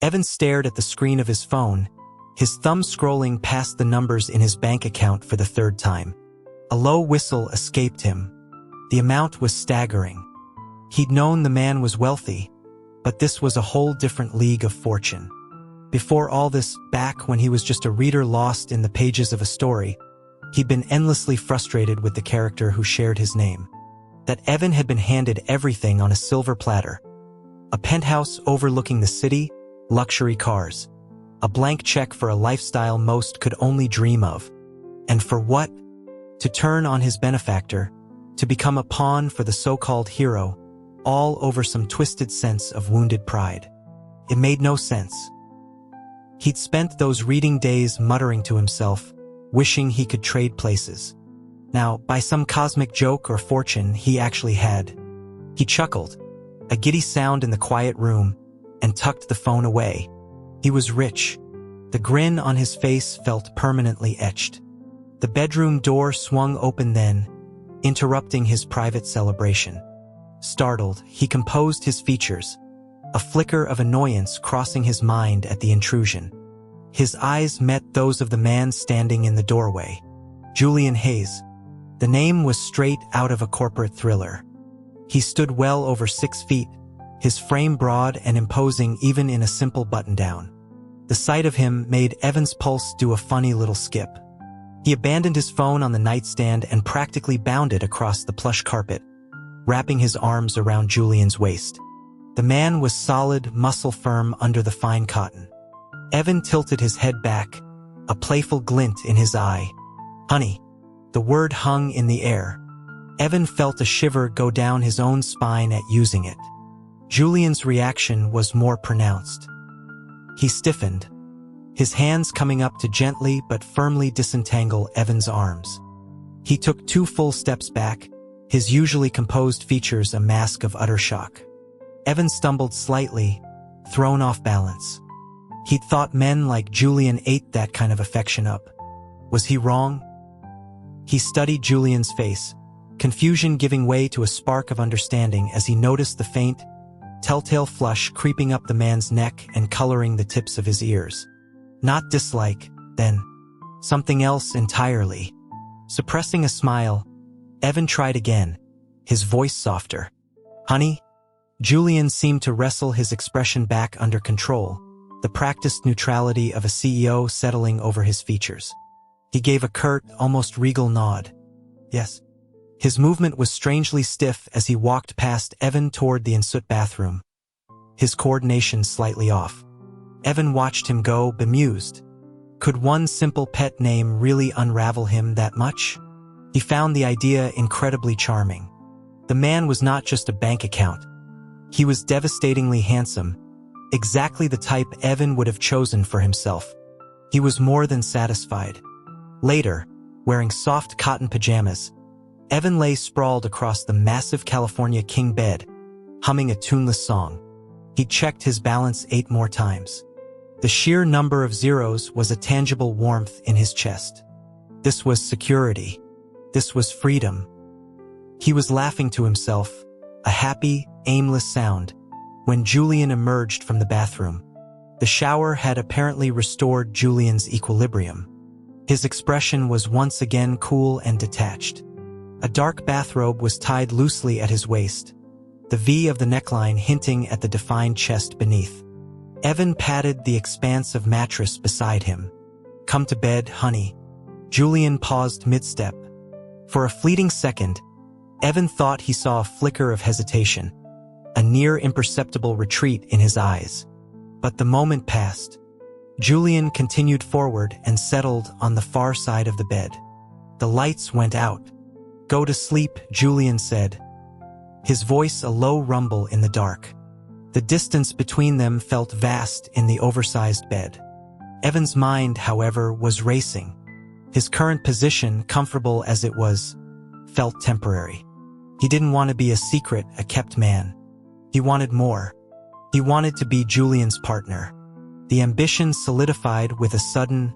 Evan stared at the screen of his phone, his thumb scrolling past the numbers in his bank account for the third time. A low whistle escaped him. The amount was staggering. He'd known the man was wealthy, but this was a whole different league of fortune. Before all this, back when he was just a reader lost in the pages of a story, he'd been endlessly frustrated with the character who shared his name. That Evan had been handed everything on a silver platter. A penthouse overlooking the city, luxury cars. A blank check for a lifestyle most could only dream of. And for what? To turn on his benefactor, to become a pawn for the so-called hero, all over some twisted sense of wounded pride. It made no sense. He'd spent those reading days muttering to himself, wishing he could trade places. Now, by some cosmic joke or fortune, he actually had. He chuckled, a giddy sound in the quiet room, and tucked the phone away. He was rich. The grin on his face felt permanently etched. The bedroom door swung open then, interrupting his private celebration. Startled, he composed his features, a flicker of annoyance crossing his mind at the intrusion. His eyes met those of the man standing in the doorway. Julian Hayes. The name was straight out of a corporate thriller. He stood well over 6 feet, his frame broad and imposing even in a simple button-down. The sight of him made Evan's pulse do a funny little skip. He abandoned his phone on the nightstand and practically bounded across the plush carpet, wrapping his arms around Julian's waist. The man was solid, muscle-firm under the fine cotton. Evan tilted his head back, a playful glint in his eye. "Honey." The word hung in the air. Evan felt a shiver go down his own spine at using it. Julian's reaction was more pronounced. He stiffened, his hands coming up to gently but firmly disentangle Evan's arms. He took 2 full steps back, his usually composed features a mask of utter shock. Evan stumbled slightly, thrown off balance. He'd thought men like Julian ate that kind of affection up. Was he wrong? He studied Julian's face, confusion giving way to a spark of understanding as he noticed the faint, telltale flush creeping up the man's neck and coloring the tips of his ears. Not dislike, then. Something else entirely. Suppressing a smile, Evan tried again, his voice softer. "Honey?" Julian seemed to wrestle his expression back under control, the practiced neutrality of a CEO settling over his features. He gave a curt, almost regal nod. "Yes." His movement was strangely stiff as he walked past Evan toward the ensuite bathroom, his coordination slightly off. Evan watched him go, bemused. Could one simple pet name really unravel him that much? He found the idea incredibly charming. The man was not just a bank account. He was devastatingly handsome, exactly the type Evan would have chosen for himself. He was more than satisfied. Later, wearing soft cotton pajamas, Evan lay sprawled across the massive California king bed, humming a tuneless song. He checked his balance 8 more times. The sheer number of zeros was a tangible warmth in his chest. This was security. This was freedom. He was laughing to himself, a happy, aimless sound, when Julian emerged from the bathroom. The shower had apparently restored Julian's equilibrium. His expression was once again cool and detached. A dark bathrobe was tied loosely at his waist, the V of the neckline hinting at the defined chest beneath. Evan patted the expanse of mattress beside him. "Come to bed, honey." Julian paused mid-step. For a fleeting second, Evan thought he saw a flicker of hesitation, a near imperceptible retreat in his eyes. But the moment passed. Julian continued forward and settled on the far side of the bed. The lights went out. "Go to sleep," Julian said, his voice a low rumble in the dark. The distance between them felt vast in the oversized bed. Evan's mind, however, was racing. His current position, comfortable as it was, felt temporary. He didn't want to be a secret, a kept man. He wanted more. He wanted to be Julian's partner. The ambition solidified with a sudden,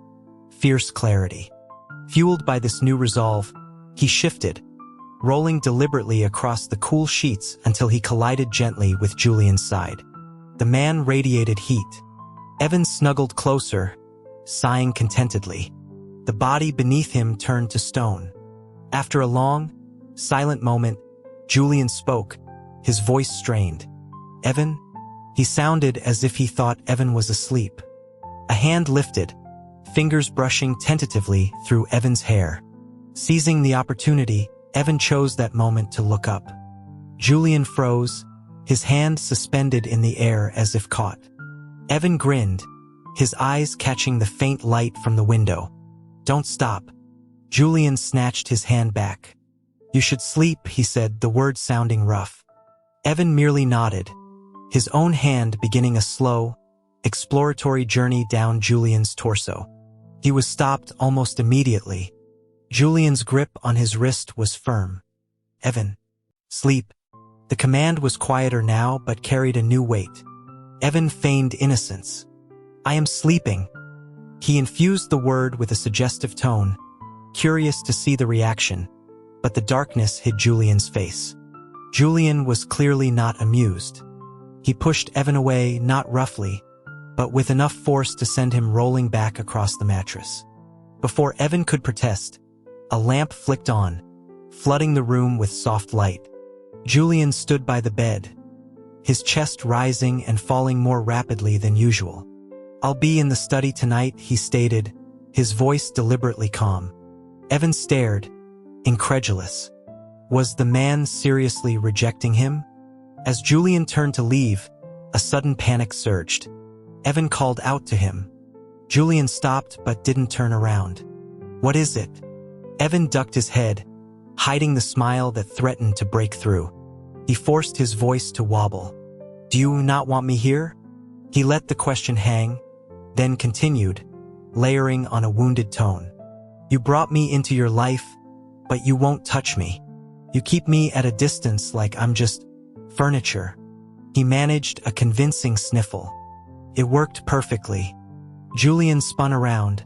fierce clarity. Fueled by this new resolve, he shifted, rolling deliberately across the cool sheets until he collided gently with Julian's side. The man radiated heat. Evan snuggled closer, sighing contentedly. The body beneath him turned to stone. After a long, silent moment, Julian spoke, his voice strained. "Evan?" He sounded as if he thought Evan was asleep. A hand lifted, fingers brushing tentatively through Evan's hair. Seizing the opportunity, Evan chose that moment to look up. Julian froze, his hand suspended in the air as if caught. Evan grinned, his eyes catching the faint light from the window. "Don't stop." Julian snatched his hand back. "You should sleep," he said, the words sounding rough. Evan merely nodded, his own hand beginning a slow, exploratory journey down Julian's torso. He was stopped almost immediately. Julian's grip on his wrist was firm. "Evan, sleep." The command was quieter now but carried a new weight. Evan feigned innocence. "I am sleeping." He infused the word with a suggestive tone, curious to see the reaction, but the darkness hid Julian's face. Julian was clearly not amused. He pushed Evan away, not roughly, but with enough force to send him rolling back across the mattress. Before Evan could protest, a lamp flicked on, flooding the room with soft light. Julian stood by the bed, his chest rising and falling more rapidly than usual. "I'll be in the study tonight," he stated, his voice deliberately calm. Evan stared, incredulous. Was the man seriously rejecting him? As Julian turned to leave, a sudden panic surged. Evan called out to him. Julian stopped but didn't turn around. "What is it?" Evan ducked his head, hiding the smile that threatened to break through. He forced his voice to wobble. "Do you not want me here?" He let the question hang, then continued, layering on a wounded tone. "You brought me into your life, but you won't touch me. You keep me at a distance like I'm just furniture." He managed a convincing sniffle. It worked perfectly. Julian spun around,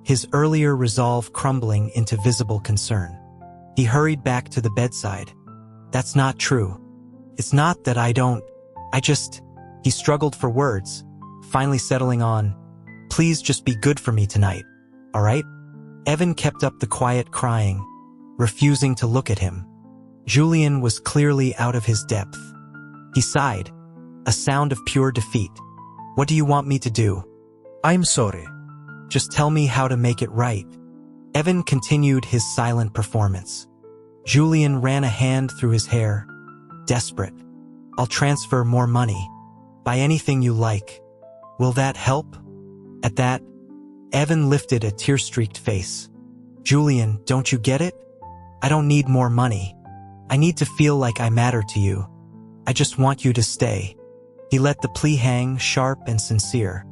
his earlier resolve crumbling into visible concern. He hurried back to the bedside. "That's not true. It's not that I just..." He struggled for words, finally settling on, "Please just be good for me tonight, all right?" Evan kept up the quiet crying, refusing to look at him. Julian was clearly out of his depth. He sighed, a sound of pure defeat. "What do you want me to do?" "I'm sorry." "Just tell me how to make it right." Evan continued his silent performance. Julian ran a hand through his hair, desperate. "I'll transfer more money. Buy anything you like. Will that help?" At that, Evan lifted a tear-streaked face. "Julian, don't you get it? I don't need more money. I need to feel like I matter to you. I just want you to stay." He let the plea hang, sharp and sincere.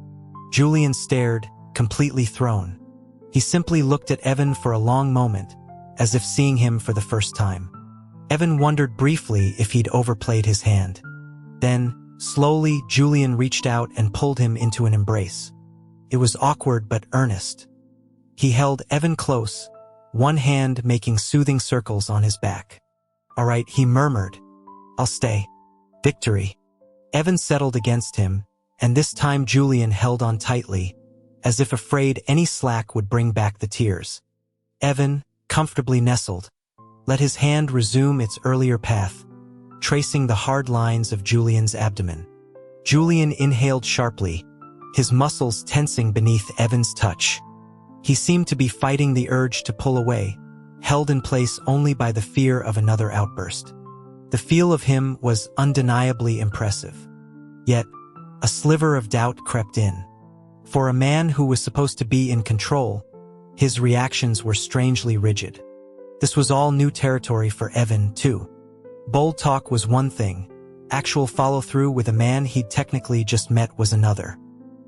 Julian stared, completely thrown. He simply looked at Evan for a long moment, as if seeing him for the first time. Evan wondered briefly if he'd overplayed his hand. Then, slowly, Julian reached out and pulled him into an embrace. It was awkward but earnest. He held Evan close, one hand making soothing circles on his back. "All right," he murmured. "I'll stay." Victory. Evan settled against him, and this time Julian held on tightly, as if afraid any slack would bring back the tears. Evan, comfortably nestled, let his hand resume its earlier path, tracing the hard lines of Julian's abdomen. Julian inhaled sharply, his muscles tensing beneath Evan's touch. He seemed to be fighting the urge to pull away, held in place only by the fear of another outburst. The feel of him was undeniably impressive. Yet, a sliver of doubt crept in. For a man who was supposed to be in control, his reactions were strangely rigid. This was all new territory for Evan, too. Bold talk was one thing, actual follow-through with a man he'd technically just met was another.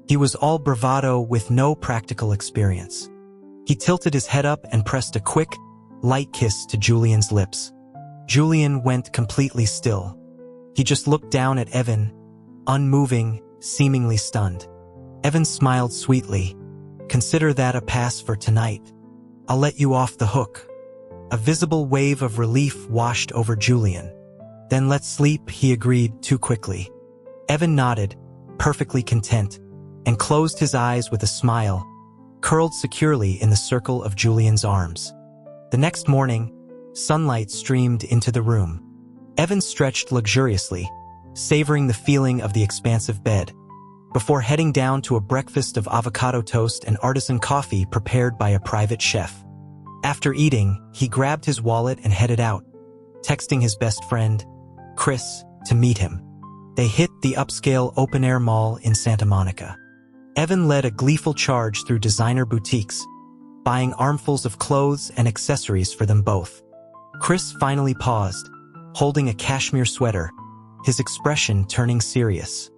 He was all bravado with no practical experience. He tilted his head up and pressed a quick, light kiss to Julian's lips. Julian went completely still. He just looked down at Evan, unmoving, seemingly stunned. Evan smiled sweetly. "Consider that a pass for tonight. I'll let you off the hook." A visible wave of relief washed over Julian. "Then let's sleep," he agreed too quickly. Evan nodded, perfectly content, and closed his eyes with a smile, curled securely in the circle of Julian's arms. The next morning, sunlight streamed into the room. Evan stretched luxuriously, savoring the feeling of the expansive bed, before heading down to a breakfast of avocado toast and artisan coffee prepared by a private chef. After eating, he grabbed his wallet and headed out, texting his best friend, Chris, to meet him. They hit the upscale open-air mall in Santa Monica. Evan led a gleeful charge through designer boutiques, buying armfuls of clothes and accessories for them both. Chris finally paused, holding a cashmere sweater, his expression turning serious.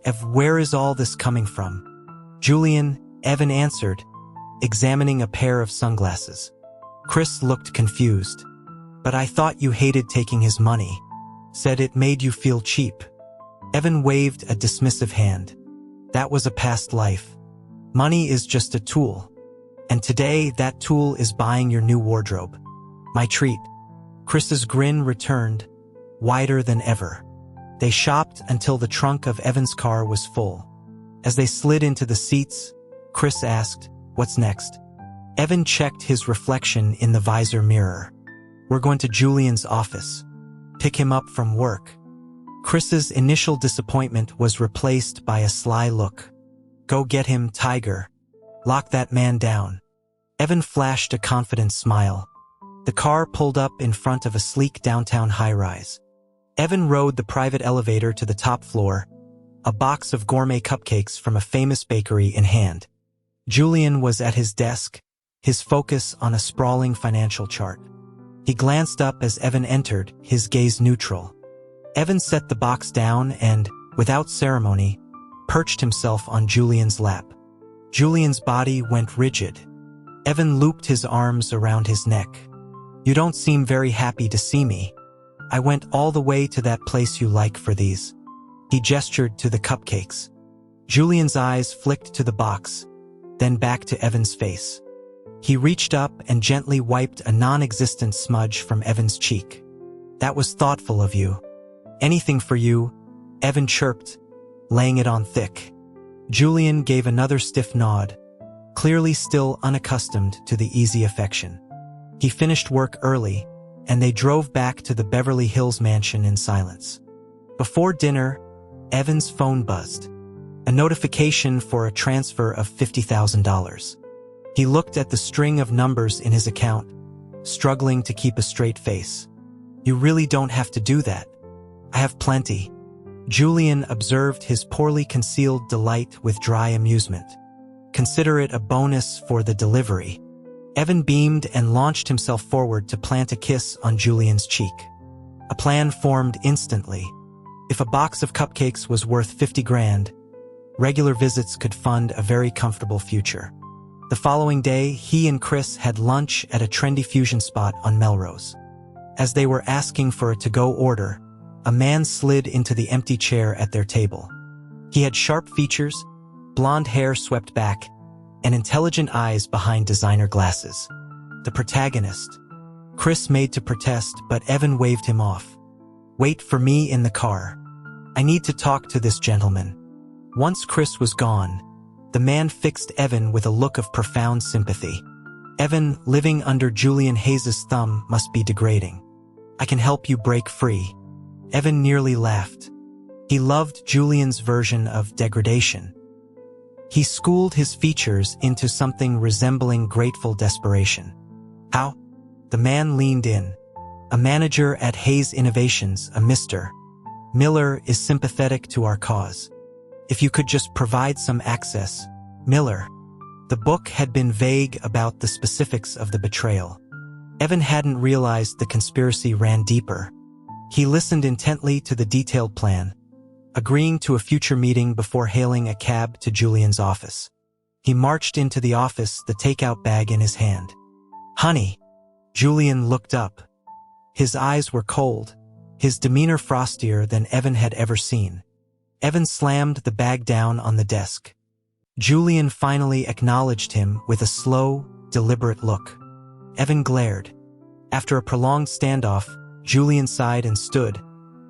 "Ev, where is all this coming from?" "Julian," Evan answered, examining a pair of sunglasses. Chris looked confused. "But I thought you hated taking his money. Said it made you feel cheap." Evan waved a dismissive hand. "That was a past life. Money is just a tool. And today, that tool is buying your new wardrobe. My treat." Chris's grin returned, wider than ever. They shopped until the trunk of Evan's car was full. As they slid into the seats, Chris asked, "What's next?" Evan checked his reflection in the visor mirror. "We're going to Julian's office. Pick him up from work." Chris's initial disappointment was replaced by a sly look. "Go get him, Tiger. Lock that man down." Evan flashed a confident smile. The car pulled up in front of a sleek downtown high-rise. Evan rode the private elevator to the top floor, a box of gourmet cupcakes from a famous bakery in hand. Julian was at his desk, his focus on a sprawling financial chart. He glanced up as Evan entered, his gaze neutral. Evan set the box down and, without ceremony, perched himself on Julian's lap. Julian's body went rigid. Evan looped his arms around his neck. "You don't seem very happy to see me. I went all the way to that place you like for these." He gestured to the cupcakes. Julian's eyes flicked to the box, then back to Evan's face. He reached up and gently wiped a non-existent smudge from Evan's cheek. "That was thoughtful of you." "Anything for you," Evan chirped, laying it on thick. Julian gave another stiff nod, clearly still unaccustomed to the easy affection. He finished work early, and they drove back to the Beverly Hills mansion in silence. Before dinner, Evan's phone buzzed. A notification for a transfer of $50,000. He looked at the string of numbers in his account, struggling to keep a straight face. "You really don't have to do that. I have plenty." Julian observed his poorly concealed delight with dry amusement. "Consider it a bonus for the delivery." Evan beamed and launched himself forward to plant a kiss on Julian's cheek. A plan formed instantly. If a box of cupcakes was worth 50 grand, regular visits could fund a very comfortable future. The following day, he and Chris had lunch at a trendy fusion spot on Melrose. As they were asking for a to-go order, a man slid into the empty chair at their table. He had sharp features, blonde hair swept back, and intelligent eyes behind designer glasses. The protagonist. Chris made to protest, but Evan waved him off. "Wait for me in the car. I need to talk to this gentleman." Once Chris was gone, the man fixed Evan with a look of profound sympathy. Evan, living under Julian Hayes' thumb, must be degrading. "I can help you break free." Evan nearly laughed. He loved Julian's version of degradation. He schooled his features into something resembling grateful desperation. "How?" The man leaned in. "A manager at Hayes Innovations, a Mr. Miller, is sympathetic to our cause. If you could just provide some access." "Miller." The book had been vague about the specifics of the betrayal. Evan hadn't realized the conspiracy ran deeper. He listened intently to the detailed plan, agreeing to a future meeting before hailing a cab to Julian's office. He marched into the office, the takeout bag in his hand. "Honey." Julian looked up. His eyes were cold, his demeanor frostier than Evan had ever seen. Evan slammed the bag down on the desk. Julian finally acknowledged him with a slow, deliberate look. Evan glared. After a prolonged standoff, Julian sighed and stood,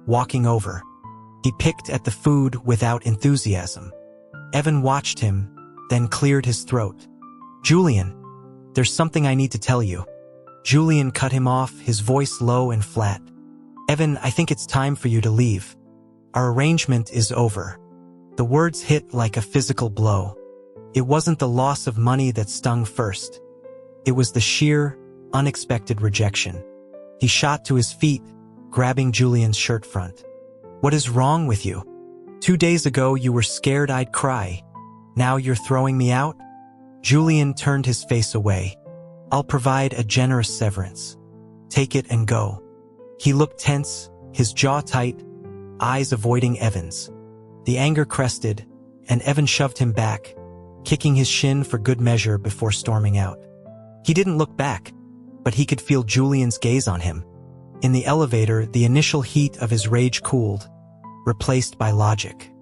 walking over. He picked at the food without enthusiasm. Evan watched him, then cleared his throat. "Julian, there's something I need to tell you." Julian cut him off, his voice low and flat. "Evan, I think it's time for you to leave. Our arrangement is over." The words hit like a physical blow. It wasn't the loss of money that stung first. It was the sheer, unexpected rejection. He shot to his feet, grabbing Julian's shirt front. "What is wrong with you? 2 days ago you were scared I'd cry. Now you're throwing me out?" Julian turned his face away. "I'll provide a generous severance. Take it and go." He looked tense, his jaw tight, eyes avoiding Evan's. The anger crested, and Evan shoved him back, kicking his shin for good measure before storming out. He didn't look back, but he could feel Julian's gaze on him. In the elevator, the initial heat of his rage cooled, replaced by logic.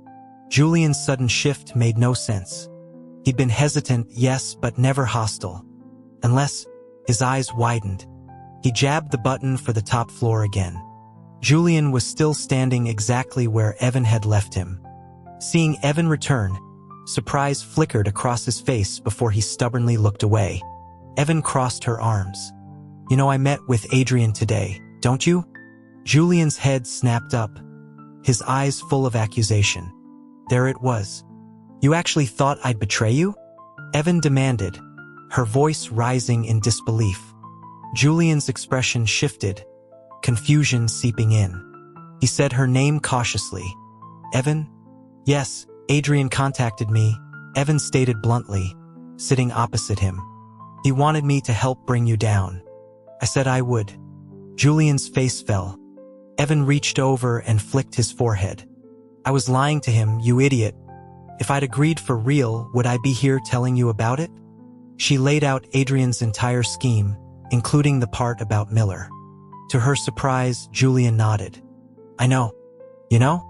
Julian's sudden shift made no sense. He'd been hesitant, yes, but never hostile. Unless his eyes widened. He jabbed the button for the top floor again. Julian was still standing exactly where Evan had left him. Seeing Evan return, surprise flickered across his face before he stubbornly looked away. Evan crossed her arms. "You know, I met with Adrian today, don't you?" Julian's head snapped up, his eyes full of accusation. There it was. "You actually thought I'd betray you?" Evan demanded, her voice rising in disbelief. Julian's expression shifted, confusion seeping in. He said her name cautiously. "Evan?" "Yes, Adrian contacted me," Evan stated bluntly, sitting opposite him. "He wanted me to help bring you down. I said I would." Julian's face fell. Evan reached over and flicked his forehead. "I was lying to him, you idiot. If I'd agreed for real, would I be here telling you about it?" She laid out Adrian's entire scheme, including the part about Miller. To her surprise, Julian nodded. "I know. You know,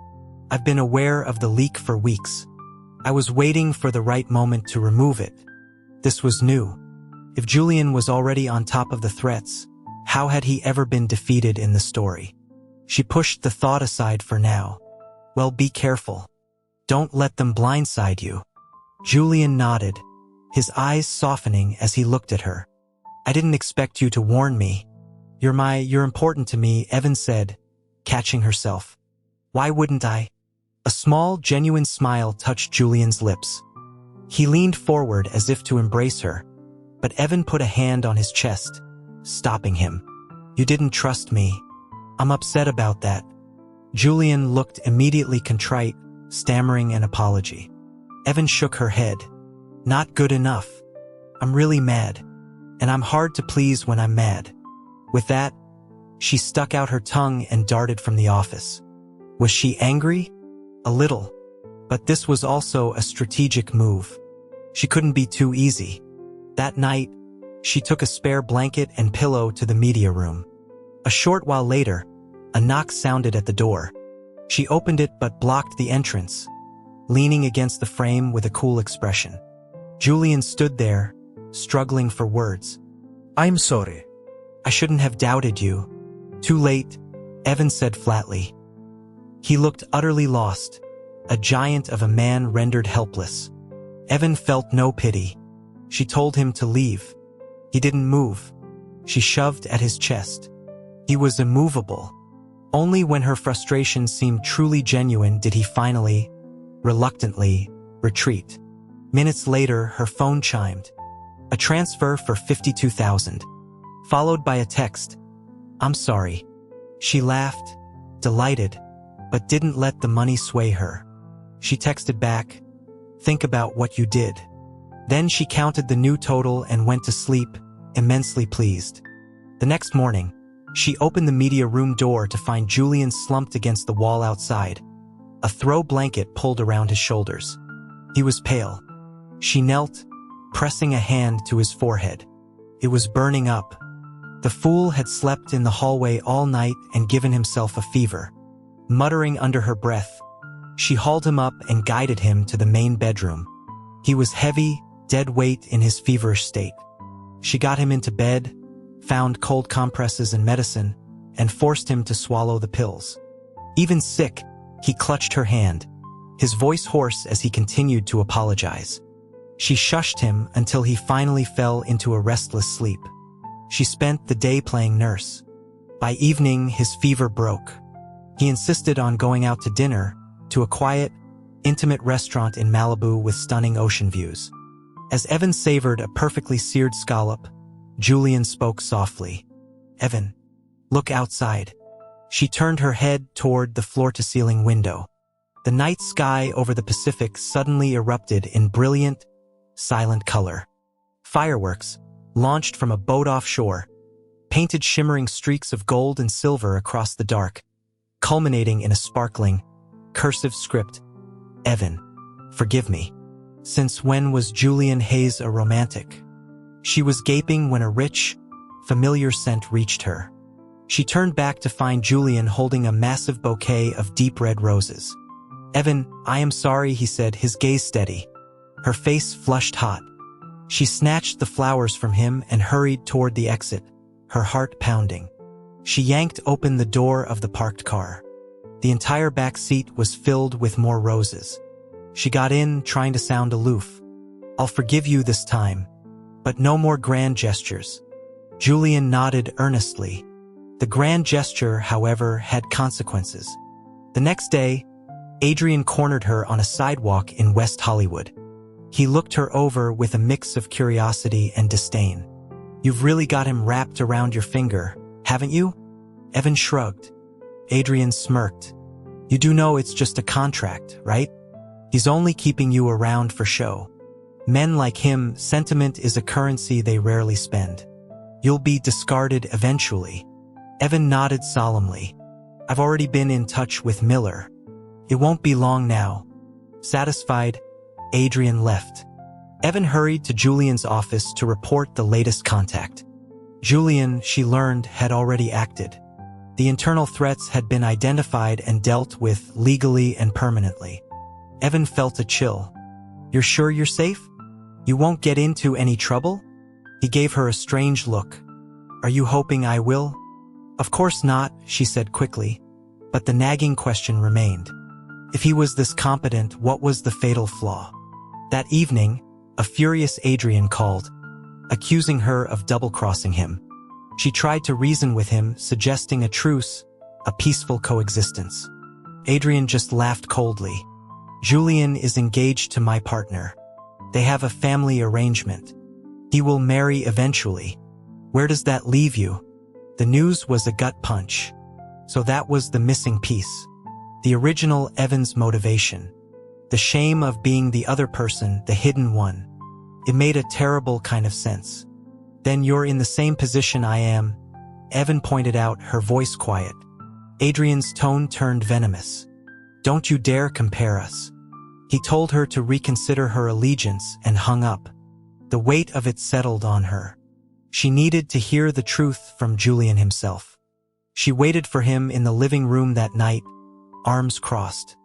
I've been aware of the leak for weeks. I was waiting for the right moment to remove it. This was new. If Julian was already on top of the threats, how had he ever been defeated in the story?" She pushed the thought aside for now. "Well, be careful. Don't let them blindside you." Julian nodded, his eyes softening as he looked at her. "I didn't expect you to warn me. You're important to me," Evan said, catching herself. "Why wouldn't I?" A small, genuine smile touched Julian's lips. He leaned forward as if to embrace her, but Evan put a hand on his chest, stopping him. "You didn't trust me. I'm upset about that." Julian looked immediately contrite, stammering an apology. Evan shook her head. "Not good enough. I'm really mad. And I'm hard to please when I'm mad." With that, she stuck out her tongue and darted from the office. Was she angry? A little. But this was also a strategic move. She couldn't be too easy. That night, she took a spare blanket and pillow to the media room. A short while later, a knock sounded at the door. She opened it but blocked the entrance, leaning against the frame with a cool expression. Julian stood there, struggling for words. "I'm sorry. I shouldn't have doubted you." "Too late," Evan said flatly. He looked utterly lost, a giant of a man rendered helpless. Evan felt no pity. She told him to leave. He didn't move. She shoved at his chest. He was immovable. Only when her frustration seemed truly genuine did he finally, reluctantly, retreat. Minutes later, her phone chimed. A transfer for $52,000. Followed by a text. "I'm sorry." She laughed, delighted, but didn't let the money sway her. She texted back, "Think about what you did." Then she counted the new total and went to sleep, immensely pleased. The next morning, she opened the media room door to find Julian slumped against the wall outside, a throw blanket pulled around his shoulders. He was pale. She knelt, pressing a hand to his forehead. It was burning up. The fool had slept in the hallway all night and given himself a fever. Muttering under her breath, she hauled him up and guided him to the main bedroom. He was heavy, dead weight in his feverish state. She got him into bed, found cold compresses and medicine, and forced him to swallow the pills. Even sick, he clutched her hand, his voice hoarse as he continued to apologize. She shushed him until he finally fell into a restless sleep. She spent the day playing nurse. By evening, his fever broke. He insisted on going out to dinner, to a quiet, intimate restaurant in Malibu with stunning ocean views. As Evan savored a perfectly seared scallop, Julian spoke softly. "Evan, look outside." She turned her head toward the floor-to-ceiling window. The night sky over the Pacific suddenly erupted in brilliant, silent color. Fireworks, launched from a boat offshore, painted shimmering streaks of gold and silver across the dark, culminating in a sparkling, cursive script. "Evan, forgive me. Since when was Julian Hayes a romantic?" She was gaping when a rich, familiar scent reached her. She turned back to find Julian holding a massive bouquet of deep red roses. "Evan, I am sorry," he said, his gaze steady. Her face flushed hot. She snatched the flowers from him and hurried toward the exit, her heart pounding. She yanked open the door of the parked car. The entire back seat was filled with more roses. She got in, trying to sound aloof. "I'll forgive you this time, but no more grand gestures." Julian nodded earnestly. The grand gesture, however, had consequences. The next day, Adrian cornered her on a sidewalk in West Hollywood. He looked her over with a mix of curiosity and disdain. "You've really got him wrapped around your finger, haven't you?" Evan shrugged. Adrian smirked. "You do know it's just a contract, right? He's only keeping you around for show. Men like him, sentiment is a currency they rarely spend. You'll be discarded eventually." Evan nodded solemnly. "I've already been in touch with Miller. It won't be long now." Satisfied, Adrian left. Evan hurried to Julian's office to report the latest contact. Julian, she learned, had already acted. The internal threats had been identified and dealt with legally and permanently. Evan felt a chill. "You're sure you're safe? You won't get into any trouble?" He gave her a strange look. "Are you hoping I will?" "Of course not," she said quickly, but the nagging question remained. If he was this competent, what was the fatal flaw? That evening, a furious Adrian called, accusing her of double-crossing him. She tried to reason with him, suggesting a truce, a peaceful coexistence. Adrian just laughed coldly. "Julian is engaged to my partner. They have a family arrangement. He will marry eventually. Where does that leave you?" The news was a gut punch. So that was the missing piece. The original Evan's motivation. The shame of being the other person, the hidden one. It made a terrible kind of sense. "Then you're in the same position I am," Evan pointed out, her voice quiet. Adrian's tone turned venomous. "Don't you dare compare us." He told her to reconsider her allegiance and hung up. The weight of it settled on her. She needed to hear the truth from Julian himself. She waited for him in the living room that night, arms crossed.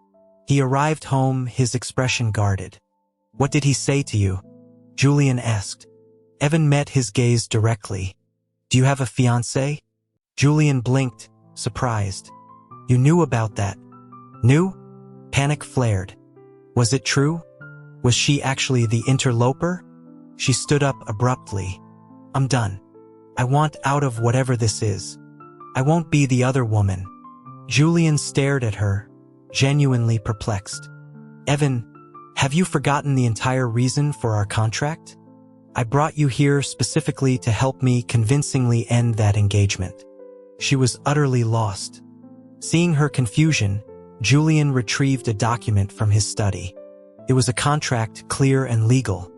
He arrived home, his expression guarded. "What did he say to you?" Julian asked. Evan met his gaze directly. "Do you have a fiancé?" Julian blinked, surprised. "You knew about that?" "Knew?" Panic flared. Was it true? Was she actually the interloper? She stood up abruptly. "I'm done. I want out of whatever this is. I won't be the other woman." Julian stared at her, genuinely perplexed. "Evan, have you forgotten the entire reason for our contract? I brought you here specifically to help me convincingly end that engagement." She was utterly lost. Seeing her confusion, Julian retrieved a document from his study. It was a contract, clear and legal.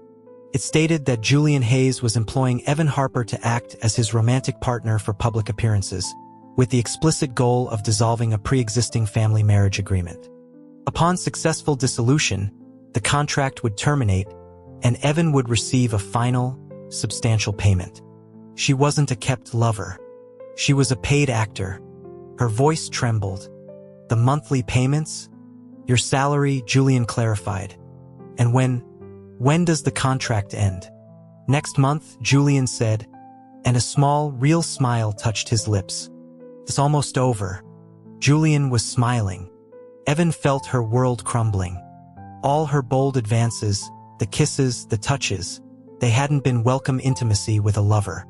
It stated that Julian Hayes was employing Evan Harper to act as his romantic partner for public appearances, with the explicit goal of dissolving a pre-existing family marriage agreement. Upon successful dissolution, the contract would terminate, and Evan would receive a final, substantial payment. She wasn't a kept lover. She was a paid actor. Her voice trembled. "The monthly payments?" "Your salary," Julian clarified. "And when does the contract end?" "Next month," Julian said, and a small, real smile touched his lips. "It's almost over." Julian was smiling. Evan felt her world crumbling. All her bold advances, the kisses, the touches, they hadn't been welcome intimacy with a lover.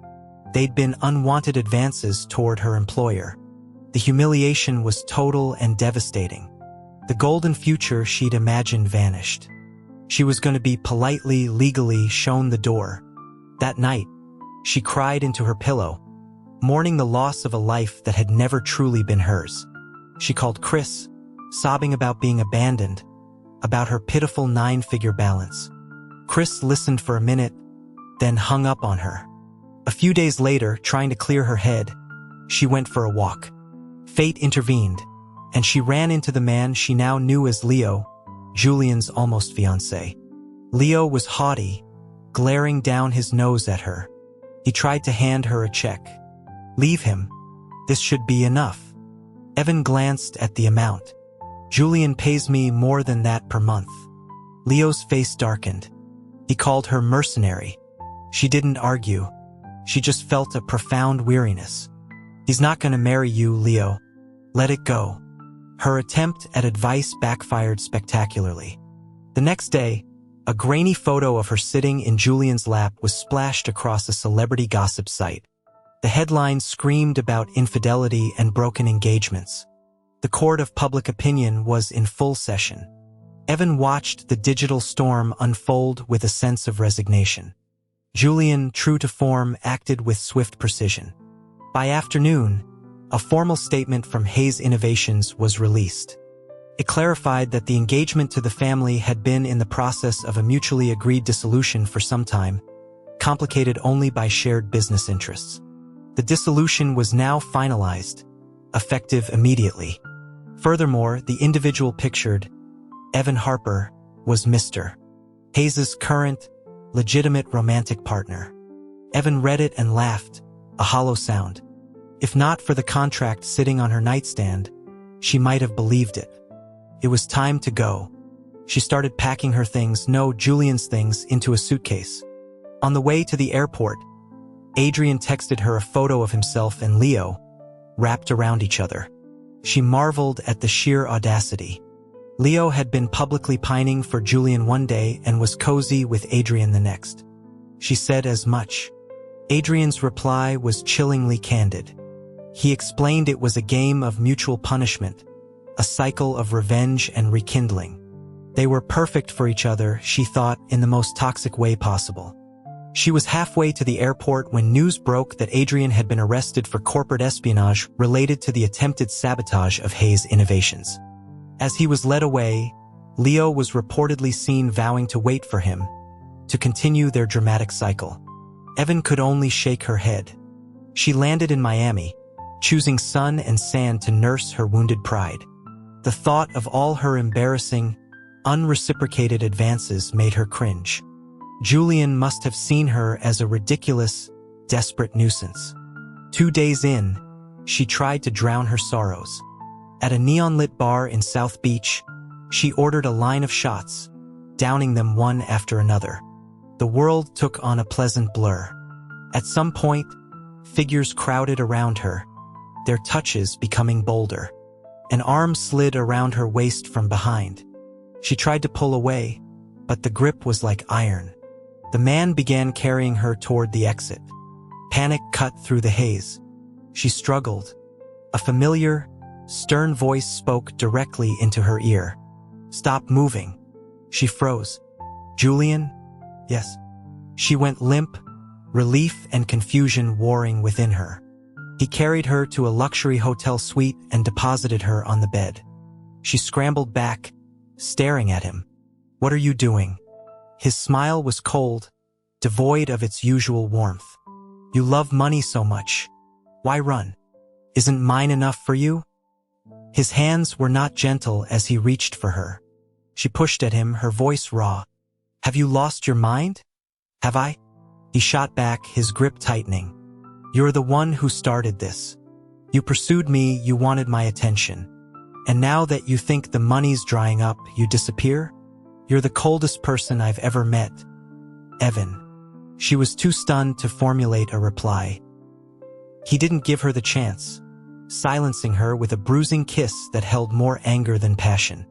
They'd been unwanted advances toward her employer. The humiliation was total and devastating. The golden future she'd imagined vanished. She was going to be politely, legally shown the door. That night, she cried into her pillow, mourning the loss of a life that had never truly been hers. She called Chris, sobbing about being abandoned, about her pitiful 9-figure balance. Chris listened for a minute, then hung up on her. A few days later, trying to clear her head, she went for a walk. Fate intervened, and she ran into the man she now knew as Leo, Julian's almost fiancé. Leo was haughty, glaring down his nose at her. He tried to hand her a check. "Leave him. This should be enough." Evan glanced at the amount. "Julian pays me more than that per month." Leo's face darkened. He called her mercenary. She didn't argue. She just felt a profound weariness. "He's not going to marry you, Leo. Let it go." Her attempt at advice backfired spectacularly. The next day, a grainy photo of her sitting in Julian's lap was splashed across a celebrity gossip site. The headline screamed about infidelity and broken engagements. The court of public opinion was in full session. Evan watched the digital storm unfold with a sense of resignation. Julian, true to form, acted with swift precision. By afternoon, a formal statement from Hayes Innovations was released. It clarified that the engagement to the family had been in the process of a mutually agreed dissolution for some time, complicated only by shared business interests. The dissolution was now finalized, effective immediately. Furthermore, the individual pictured, Evan Harper, was Mr. Hayes's current, legitimate romantic partner. Evan read it and laughed, a hollow sound. If not for the contract sitting on her nightstand, she might have believed it. It was time to go. She started packing her things, no, Julian's things, into a suitcase. On the way to the airport, Adrian texted her a photo of himself and Leo, wrapped around each other. She marveled at the sheer audacity. Leo had been publicly pining for Julian one day and was cozy with Adrian the next. She said as much. Adrian's reply was chillingly candid. He explained it was a game of mutual punishment, a cycle of revenge and rekindling. They were perfect for each other, she thought, in the most toxic way possible. She was halfway to the airport when news broke that Adrian had been arrested for corporate espionage related to the attempted sabotage of Hayes Innovations. As he was led away, Leo was reportedly seen vowing to wait for him, to continue their dramatic cycle. Evan could only shake her head. She landed in Miami, choosing sun and sand to nurse her wounded pride. The thought of all her embarrassing, unreciprocated advances made her cringe. Julian must have seen her as a ridiculous, desperate nuisance. 2 days in, she tried to drown her sorrows. At a neon-lit bar in South Beach, she ordered a line of shots, downing them one after another. The world took on a pleasant blur. At some point, figures crowded around her, their touches becoming bolder. An arm slid around her waist from behind. She tried to pull away, but the grip was like iron. The man began carrying her toward the exit. Panic cut through the haze. She struggled. A familiar, stern voice spoke directly into her ear. "Stop moving." She froze. "Julian?" "Yes." She went limp, relief and confusion warring within her. He carried her to a luxury hotel suite and deposited her on the bed. She scrambled back, staring at him. "What are you doing?" His smile was cold, devoid of its usual warmth. "You love money so much. Why run? Isn't mine enough for you?" His hands were not gentle as he reached for her. She pushed at him, her voice raw. "Have you lost your mind?" "Have I?" He shot back, his grip tightening. "You're the one who started this. You pursued me, you wanted my attention. And now that you think the money's drying up, you disappear? You're the coldest person I've ever met, Evan." She was too stunned to formulate a reply. He didn't give her the chance, silencing her with a bruising kiss that held more anger than passion.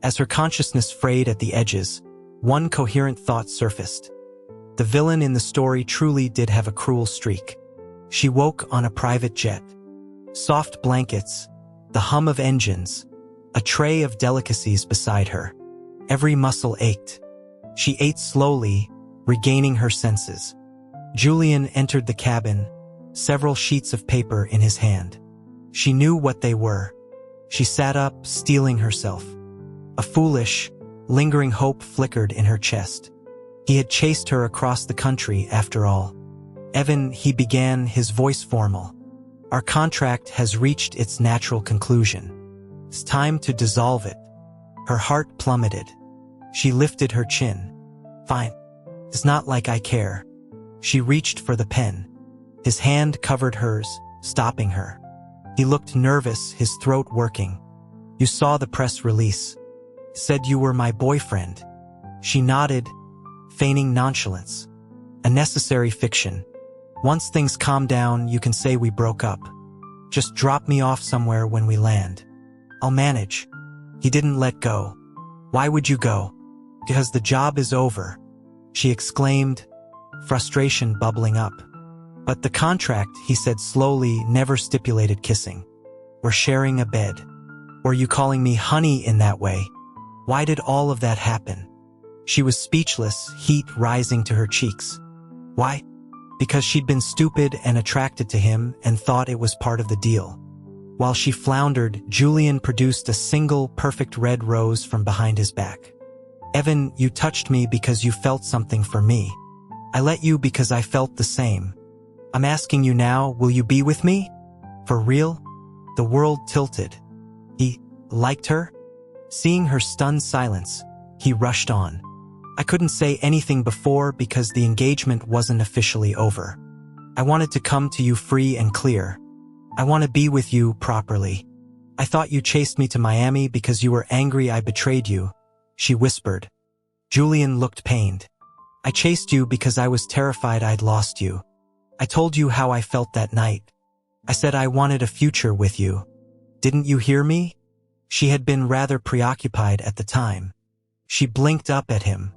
As her consciousness frayed at the edges, one coherent thought surfaced. The villain in the story truly did have a cruel streak. She woke on a private jet. Soft blankets, the hum of engines, a tray of delicacies beside her. Every muscle ached. She ate slowly, regaining her senses. Julian entered the cabin, several sheets of paper in his hand. She knew what they were. She sat up, steeling herself. A foolish, lingering hope flickered in her chest. He had chased her across the country after all. Evan, he began, his voice formal. Our contract has reached its natural conclusion. It's time to dissolve it. Her heart plummeted. She lifted her chin. Fine. It's not like I care. She reached for the pen. His hand covered hers, stopping her. He looked nervous, his throat working. You saw the press release. Said you were my boyfriend. She nodded, feigning nonchalance. A necessary fiction. Once things calm down, you can say we broke up. Just drop me off somewhere when we land. I'll manage. He didn't let go. Why would you go? Because the job is over, she exclaimed, frustration bubbling up. But the contract, he said slowly, never stipulated kissing. We're sharing a bed. Were you calling me honey in that way? Why did all of that happen? She was speechless, heat rising to her cheeks. Why? Because she'd been stupid and attracted to him and thought it was part of the deal. While she floundered, Julian produced a single perfect red rose from behind his back. Evan, you touched me because you felt something for me. I let you because I felt the same. I'm asking you now, will you be with me? For real? The world tilted. He liked her? Seeing her stunned silence, he rushed on. I couldn't say anything before because the engagement wasn't officially over. I wanted to come to you free and clear. I want to be with you properly. I thought you chased me to Miami because you were angry I betrayed you, she whispered. Julian looked pained. I chased you because I was terrified I'd lost you. I told you how I felt that night. I said I wanted a future with you. Didn't you hear me? She had been rather preoccupied at the time. She blinked up at him.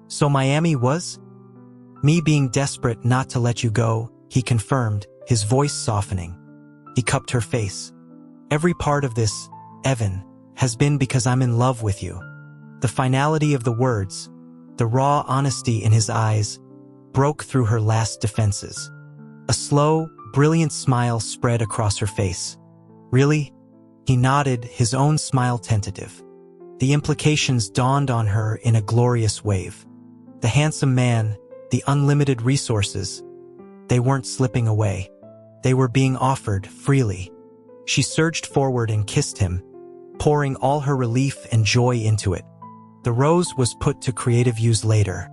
So Miami was? Me being desperate not to let you go, he confirmed, his voice softening. He cupped her face. Every part of this, Evan, has been because I'm in love with you. The finality of the words, the raw honesty in his eyes, broke through her last defenses. A slow, brilliant smile spread across her face. Really? He nodded, his own smile tentative. The implications dawned on her in a glorious wave. The handsome man, the unlimited resources, they weren't slipping away. They were being offered freely. She surged forward and kissed him, pouring all her relief and joy into it. The rose was put to creative use later.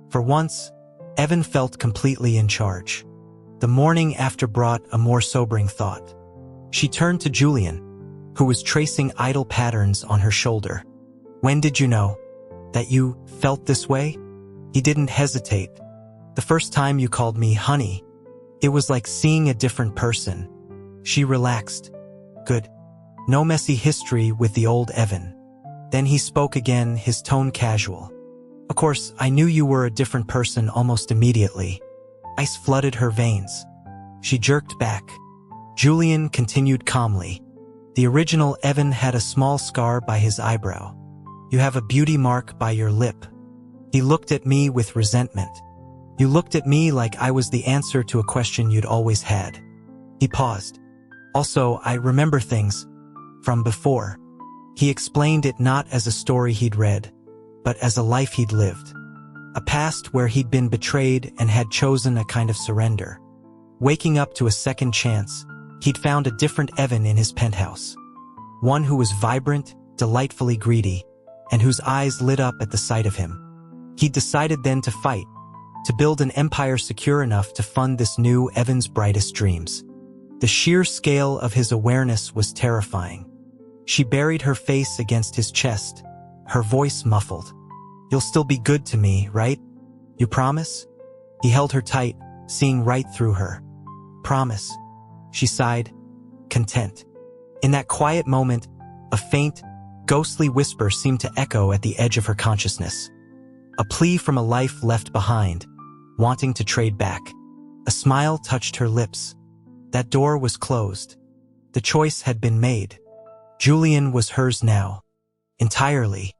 For once, Evan felt completely in charge. The morning after brought a more sobering thought. She turned to Julian, who was tracing idle patterns on her shoulder. When did you know that you felt this way? He didn't hesitate. The first time you called me honey, it was like seeing a different person. She relaxed. Good. No messy history with the old Evan. Then he spoke again, his tone casual. Of course, I knew you were a different person almost immediately. Ice flooded her veins. She jerked back. Julian continued calmly. The original Evan had a small scar by his eyebrow. You have a beauty mark by your lip. He looked at me with resentment. You looked at me like I was the answer to a question you'd always had. He paused. Also, I remember things from before. He explained it not as a story he'd read, but as a life he'd lived. A past where he'd been betrayed and had chosen a kind of surrender. Waking up to a second chance, he'd found a different Evan in his penthouse. One who was vibrant, delightfully greedy, and whose eyes lit up at the sight of him. He'd decided then to fight, to build an empire secure enough to fund this new Evan's brightest dreams. The sheer scale of his awareness was terrifying. She buried her face against his chest, her voice muffled. You'll still be good to me, right? You promise? He held her tight, seeing right through her. Promise. She sighed, content. In that quiet moment, a faint, ghostly whisper seemed to echo at the edge of her consciousness. A plea from a life left behind, wanting to trade back. A smile touched her lips. That door was closed. The choice had been made. Julian was hers now. Entirely.